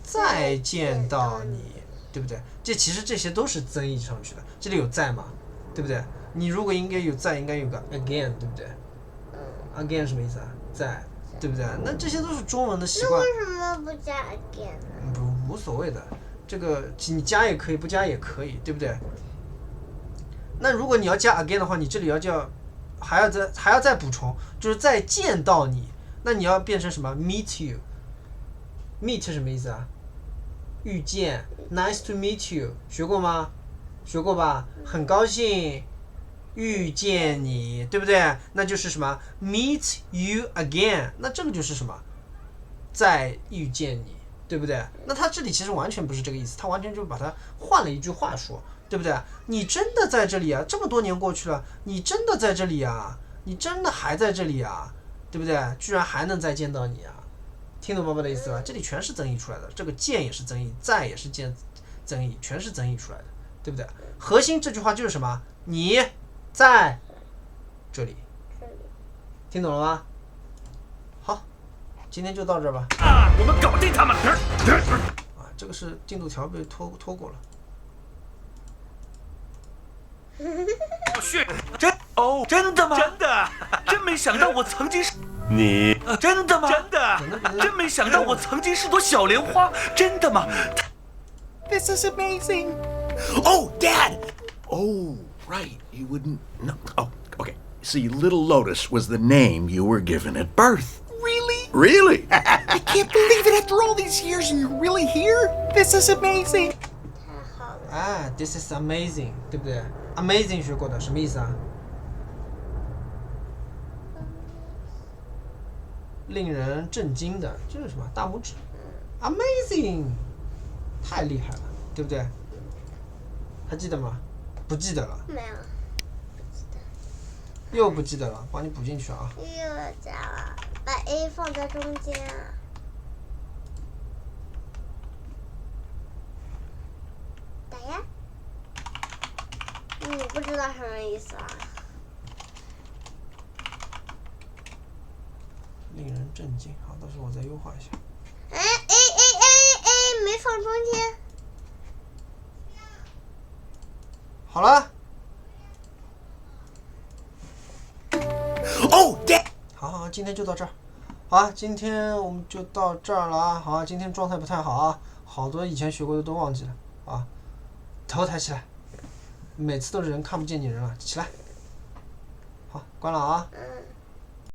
Speaker 1: 再见到你，对不对？其实这些都是增益上去的。这里有在嘛，对不对？你如果应该有在，应该有个 again， 对不对？again 什么意思啊？在，对不对？那这些都是中文的习惯。
Speaker 2: 那为什么不加 again 呢？
Speaker 1: 不，无所谓的，这个你加也可以，不加也可以，对不对？那如果你要加 again 的话，你这里要叫。还要再补充，就是再见到你，那你要变成什么 ？Meet you。Meet 是什么意思啊？遇见 ，Nice to meet you， 学过吗？学过吧？很高兴遇见你，对不对？那就是什么 ？Meet you again。那这个就是什么？再遇见你，对不对？那他这里其实完全不是这个意思，他完全就把它换了一句话说。对不对？你真的在这里啊？这么多年过去了，你真的在这里啊？你真的还在这里啊？对不对？居然还能再见到你啊？听懂爸爸的意思吧？这里全是增益出来的，这个见也是增益，在也是增益，全是增益出来的，对不对？核心这句话就是什么？你在这里，听懂了吗？好，今天就到这儿吧。
Speaker 4: 啊，我们搞定他们！
Speaker 1: 啊，这个是进度条被拖过了。
Speaker 4: 真的吗？真的，真没想到我曾经是
Speaker 3: 你
Speaker 4: 真的吗？真的，真没想到我曾经是朵小莲花，真的吗
Speaker 5: This is amazing.
Speaker 3: Oh, Dad! Oh, right. You wouldn't. No. Oh, okay. See, Little Lotus was the name you were given at birth.
Speaker 5: Really?
Speaker 3: Really?
Speaker 5: I can't believe it after all these years and you're really here. This is amazing.
Speaker 2: 太好了。
Speaker 1: 哎 ，This is amazing， 对不对 ？Amazing 学过的，什么意思啊？令人震惊的，就是什么大拇指 ，Amazing， 太厉害了，对不对？还记得吗？不记得了，
Speaker 2: 没有，不记得。
Speaker 1: 又不记得了，帮你补进去啊。
Speaker 2: 又加了，把 A 放在中间。打呀！你不知道什么意思啊？
Speaker 1: 令人震惊，好，到时候我再优化一下。
Speaker 2: 哎 A 没放中间。
Speaker 1: 好了，
Speaker 3: Oh, Dad!
Speaker 1: 好，今天就到这儿。好啊，今天我们就到这儿了啊。好啊，今天状态不太好啊，好多以前学过的都忘记了啊。头抬起来，每次都是人看不见你人了，起来。好，关了啊。
Speaker 2: 嗯。